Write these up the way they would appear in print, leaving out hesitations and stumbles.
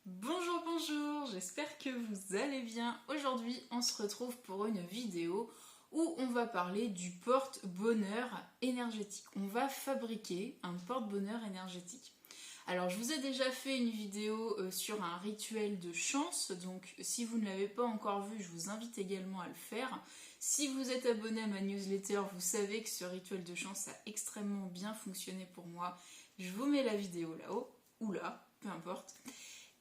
Bonjour, bonjour, j'espère que vous allez bien. Aujourd'hui, on se retrouve pour une vidéo où on va parler du porte-bonheur énergétique. On va fabriquer un porte-bonheur énergétique. Alors, je vous ai déjà fait une vidéo sur un rituel de chance, donc si vous ne l'avez pas encore vu, je vous invite également à le faire. Si vous êtes abonné à ma newsletter, vous savez que ce rituel de chance a extrêmement bien fonctionné pour moi. Je vous mets la vidéo là-haut, ou là, peu importe.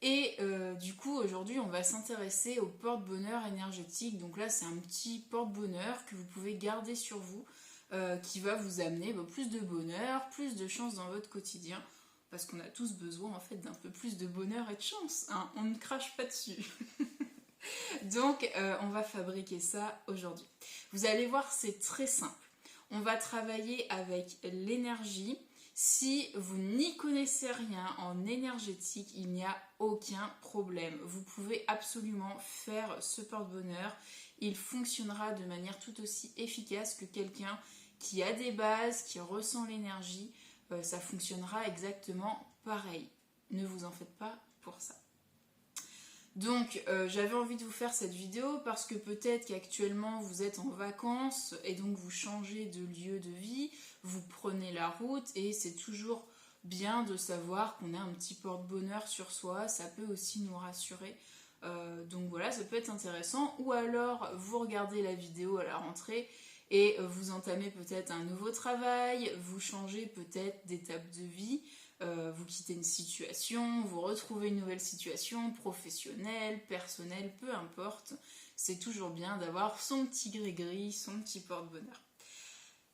Et du coup, aujourd'hui, on va s'intéresser au porte-bonheur énergétique. Donc là, c'est un petit porte-bonheur que vous pouvez garder sur vous, qui va vous amener plus de bonheur, plus de chance dans votre quotidien. Parce qu'on a tous besoin en fait d'un peu plus de bonheur et de chance, hein. On ne crache pas dessus. Donc, on va fabriquer ça aujourd'hui. Vous allez voir, c'est très simple. On va travailler avec l'énergie. Si vous n'y connaissez rien en énergétique, il n'y a aucun problème. Vous pouvez absolument faire ce porte-bonheur. Il fonctionnera de manière tout aussi efficace que quelqu'un qui a des bases, qui ressent l'énergie. Ça fonctionnera exactement pareil. Ne vous en faites pas pour ça. Donc j'avais envie de vous faire cette vidéo parce que peut-être qu'actuellement vous êtes en vacances et donc vous changez de lieu de vie, vous prenez la route et c'est toujours bien de savoir qu'on a un petit porte-bonheur sur soi, ça peut aussi nous rassurer. Donc voilà, ça peut être intéressant. Ou alors vous regardez la vidéo à la rentrée et vous entamez peut-être un nouveau travail, vous changez peut-être d'étape de vie. Vous quittez une situation, vous retrouvez une nouvelle situation, professionnelle, personnelle, peu importe. C'est toujours bien d'avoir son petit gris-gris, son petit porte-bonheur.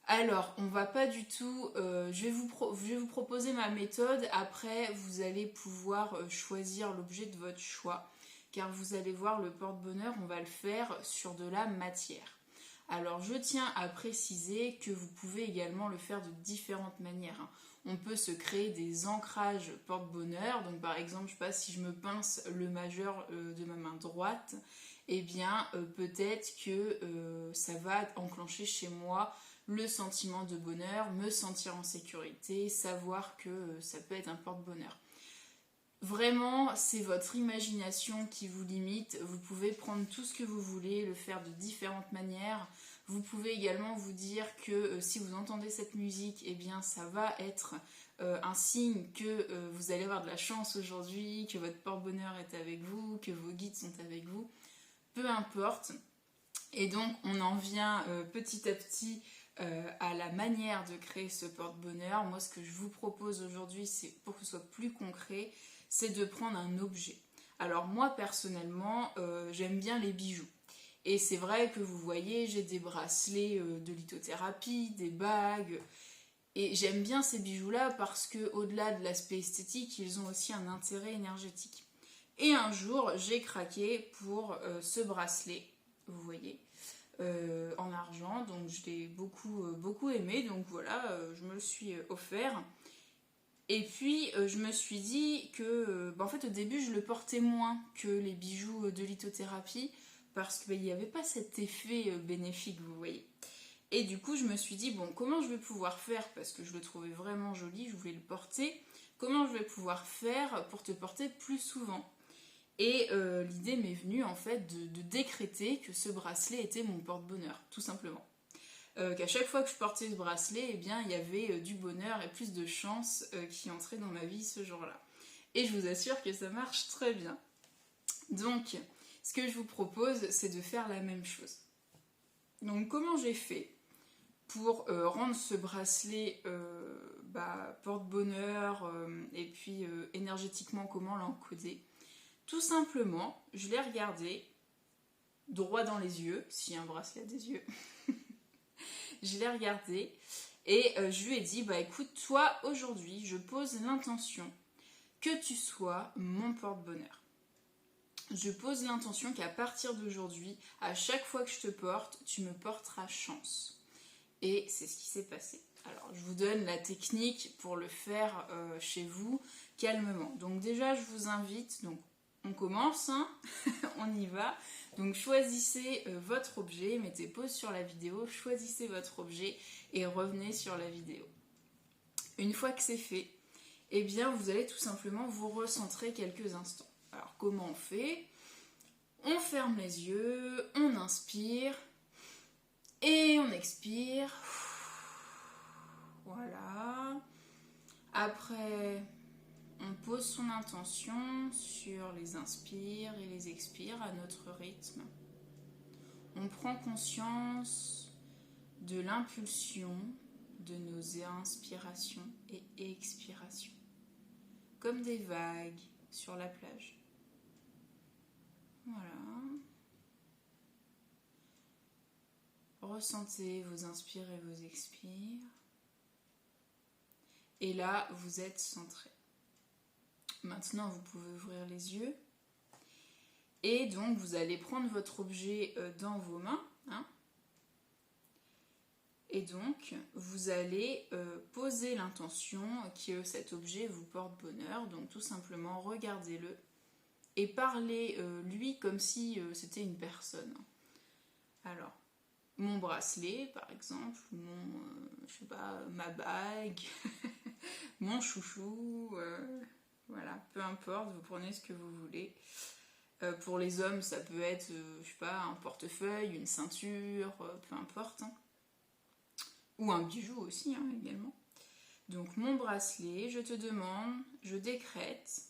Alors, on va pas du tout... je vais vous proposer ma méthode. Après, vous allez pouvoir choisir l'objet de votre choix. Car vous allez voir, le porte-bonheur, on va le faire sur de la matière. Alors, je tiens à préciser que vous pouvez également le faire de différentes manières, hein. On peut se créer des ancrages porte-bonheur. Donc par exemple, je sais pas, si je me pince le majeur de ma main droite, eh bien peut-être que ça va enclencher chez moi le sentiment de bonheur, me sentir en sécurité, savoir que ça peut être un porte-bonheur. Vraiment, c'est votre imagination qui vous limite. Vous pouvez prendre tout ce que vous voulez, le faire de différentes manières. Vous pouvez également vous dire que si vous entendez cette musique, eh bien ça va être un signe que vous allez avoir de la chance aujourd'hui, que votre porte-bonheur est avec vous, que vos guides sont avec vous. Peu importe. Et donc on en vient petit à petit à la manière de créer ce porte-bonheur. Moi, ce que je vous propose aujourd'hui, c'est pour que ce soit plus concret, c'est de prendre un objet. Alors moi personnellement, j'aime bien les bijoux. Et c'est vrai que vous voyez, j'ai des bracelets de lithothérapie, des bagues. Et j'aime bien ces bijoux-là parce que au-delà de l'aspect esthétique, ils ont aussi un intérêt énergétique. Et un jour, j'ai craqué pour ce bracelet, vous voyez, en argent. Donc je l'ai beaucoup aimé. Donc voilà, je me le suis offert. Et puis je me suis dit que, en fait au début je le portais moins que les bijoux de lithothérapie parce qu'il n'y avait pas cet effet bénéfique, vous voyez. Et du coup je me suis dit, bon, comment je vais pouvoir faire, parce que je le trouvais vraiment joli, je voulais le porter, comment je vais pouvoir faire pour te porter plus souvent. Et l'idée m'est venue en fait de décréter que ce bracelet était mon porte-bonheur, tout simplement. Qu'à chaque fois que je portais ce bracelet, eh bien, il y avait du bonheur et plus de chance qui entraient dans ma vie ce jour-là. Et je vous assure que ça marche très bien. Donc, ce que je vous propose, c'est de faire la même chose. Donc, comment j'ai fait pour rendre ce bracelet porte-bonheur et puis énergétiquement, comment l'encoder? Tout simplement, je l'ai regardé droit dans les yeux, si un bracelet a des yeux. Je l'ai regardé et je lui ai dit, écoute, toi aujourd'hui je pose l'intention que tu sois mon porte-bonheur. Je pose l'intention qu'à partir d'aujourd'hui, à chaque fois que je te porte, tu me porteras chance. Et c'est ce qui s'est passé. Alors je vous donne la technique pour le faire chez vous calmement. Donc déjà je vous invite, donc on commence, hein. On y va. Donc choisissez votre objet, mettez pause sur la vidéo, choisissez votre objet et revenez sur la vidéo. Une fois que c'est fait, eh bien vous allez tout simplement vous recentrer quelques instants. Alors comment on fait? On ferme les yeux, on inspire et on expire. Voilà. Après, on pose son intention sur les inspires et les expires à notre rythme. On prend conscience de l'impulsion de nos inspirations et expirations, comme des vagues sur la plage. Voilà. Ressentez vos inspires et vos expires. Et là, vous êtes centré. Maintenant, vous pouvez ouvrir les yeux. Et donc, vous allez prendre votre objet dans vos mains. Hein. Et donc, vous allez poser l'intention que cet objet vous porte bonheur. Donc, tout simplement, regardez-le et parlez-lui comme si c'était une personne. Alors, mon bracelet, par exemple, je sais pas, ma bague, mon chouchou, voilà, peu importe, vous prenez ce que vous voulez. Pour les hommes, ça peut être, je sais pas, un portefeuille, une ceinture, peu importe. Hein. Ou un bijou aussi, hein, également. Donc mon bracelet, je te demande, je décrète,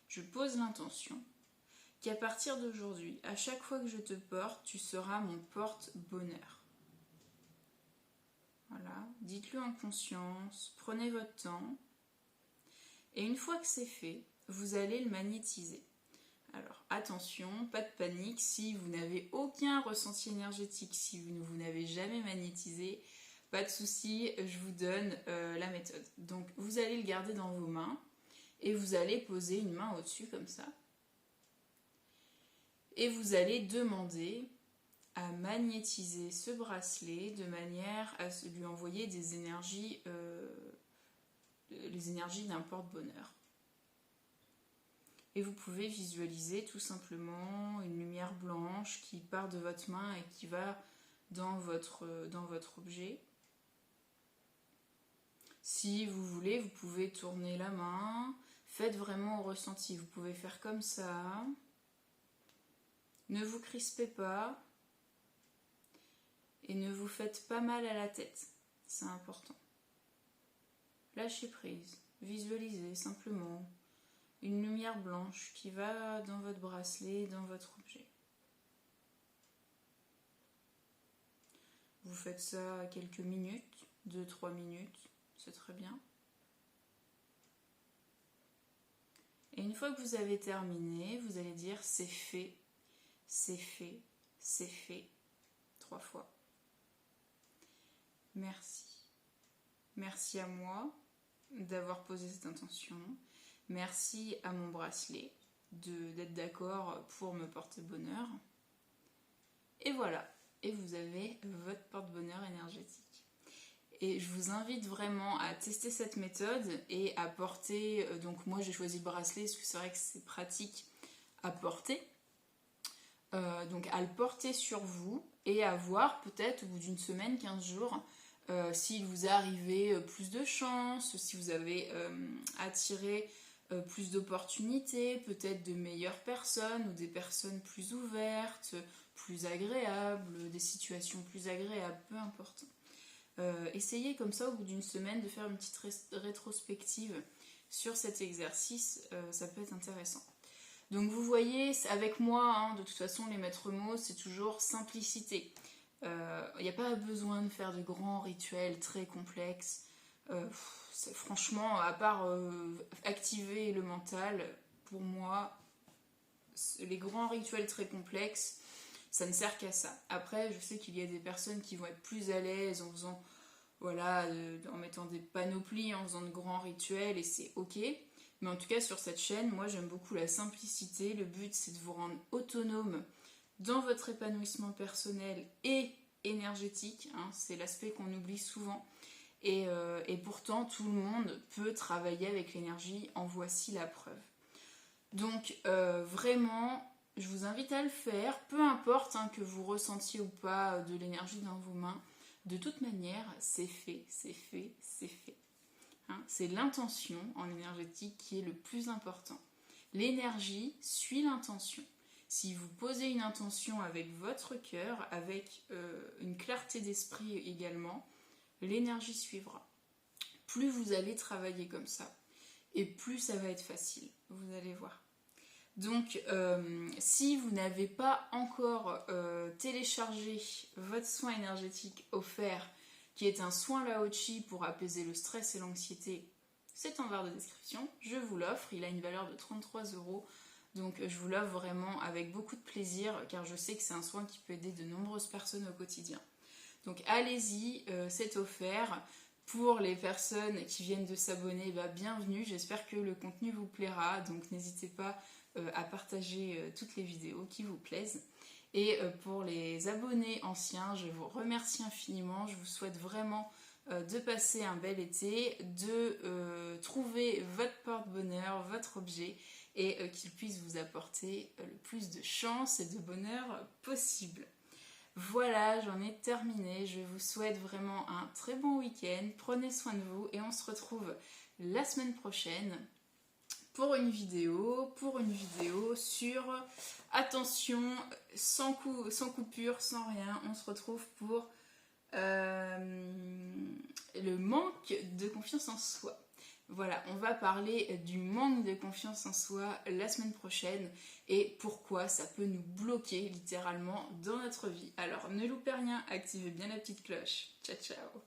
je pose l'intention qu'à partir d'aujourd'hui, à chaque fois que je te porte, tu seras mon porte-bonheur. Voilà, dites-le en conscience, prenez votre temps. Et une fois que c'est fait, vous allez le magnétiser. Alors attention, pas de panique, si vous n'avez aucun ressenti énergétique, si vous n'avez jamais magnétisé, pas de souci, je vous donne la méthode. Donc vous allez le garder dans vos mains et vous allez poser une main au-dessus comme ça. Et vous allez demander à magnétiser ce bracelet de manière à lui envoyer des énergies, les énergies d'un porte-bonheur. Et vous pouvez visualiser tout simplement une lumière blanche qui part de votre main et qui va dans votre objet. Si vous voulez, vous pouvez tourner la main. Faites vraiment au ressenti. Vous pouvez faire comme ça. Ne vous crispez pas. Et ne vous faites pas mal à la tête. C'est important. Lâchez prise. Visualisez simplement une lumière blanche qui va dans votre bracelet, dans votre objet. Vous faites ça quelques minutes, 2-3 minutes, c'est très bien. Et une fois que vous avez terminé, vous allez dire c'est fait, c'est fait, c'est fait, 3 fois. Merci. Merci à moi d'avoir posé cette intention. Merci à mon bracelet d'être d'accord pour me porter bonheur. Et voilà, et vous avez votre porte-bonheur énergétique. Et je vous invite vraiment à tester cette méthode et à porter, donc moi j'ai choisi le bracelet parce que c'est vrai que c'est pratique à porter. Donc à le porter sur vous et à voir peut-être au bout d'une semaine, 15 jours, s'il vous est arrivé plus de chance, si vous avez attiré plus d'opportunités, peut-être de meilleures personnes ou des personnes plus ouvertes, plus agréables, des situations plus agréables, peu importe. Essayez comme ça au bout d'une semaine de faire une petite rétrospective sur cet exercice, ça peut être intéressant. Donc vous voyez, avec moi, hein, de toute façon les maîtres mots, c'est toujours simplicité. Il n'y a pas besoin de faire de grands rituels très complexes. Franchement, à part activer le mental, pour moi, les grands rituels très complexes, ça ne sert qu'à ça. Après, je sais qu'il y a des personnes qui vont être plus à l'aise en faisant, voilà, en mettant des panoplies, en faisant de grands rituels, et c'est ok. Mais en tout cas, sur cette chaîne, moi j'aime beaucoup la simplicité. Le but, c'est de vous rendre autonome dans votre épanouissement personnel et énergétique. Hein, c'est l'aspect qu'on oublie souvent. Et pourtant, tout le monde peut travailler avec l'énergie. En voici la preuve. Donc, vraiment, je vous invite à le faire. Peu importe hein, que vous ressentiez ou pas de l'énergie dans vos mains. De toute manière, c'est fait, c'est fait, c'est fait. Hein, c'est l'intention en énergétique qui est le plus important. L'énergie suit l'intention. Si vous posez une intention avec votre cœur, avec une clarté d'esprit également, l'énergie suivra. Plus vous allez travailler comme ça, et plus ça va être facile, vous allez voir. Donc, si vous n'avez pas encore téléchargé votre soin énergétique offert, qui est un soin Lao Chi pour apaiser le stress et l'anxiété, c'est en barre de description, je vous l'offre, il a une valeur de 33 €, donc je vous l'offre vraiment avec beaucoup de plaisir, car je sais que c'est un soin qui peut aider de nombreuses personnes au quotidien. Donc allez-y, c'est offert. Pour les personnes qui viennent de s'abonner, bienvenue, j'espère que le contenu vous plaira, donc n'hésitez pas à partager toutes les vidéos qui vous plaisent. Et pour les abonnés anciens, je vous remercie infiniment, je vous souhaite vraiment de passer un bel été, de trouver votre porte-bonheur, votre objet, et qu'il puisse vous apporter le plus de chance et de bonheur possible. Voilà, j'en ai terminé. Je vous souhaite vraiment un très bon week-end. Prenez soin de vous et on se retrouve la semaine prochaine pour une vidéo sur, attention, sans coupure, sans rien. On se retrouve pour le manque de confiance en soi. Voilà, on va parler du manque de confiance en soi la semaine prochaine et pourquoi ça peut nous bloquer littéralement dans notre vie. Alors ne loupez rien, activez bien la petite cloche. Ciao ciao.